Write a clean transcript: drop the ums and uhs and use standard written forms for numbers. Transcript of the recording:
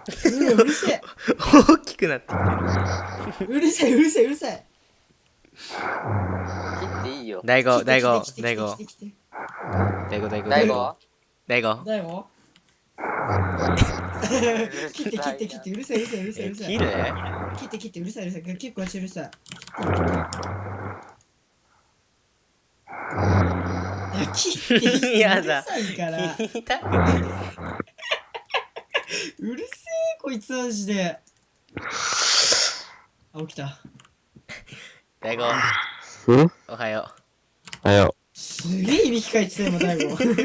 うるせえ。大きくなってきてる。うるせえ、うるせえ、うるせえ。切っていいよ。大悟、大悟、来て大悟、来て来て来て。大悟、大悟、大悟大悟、大悟。大悟切って切って切って、うるせえうるせえうるせえうるせえ。切る切って切って、うるさいうるさい。結構うるさい。いや、切って切ってやだうるさいから。痛くない。うるせえ、こいつマジで。あ、起きた。大悟、うんおはよはよ。すげえいびきかいてたよ、大悟。う。ちょっ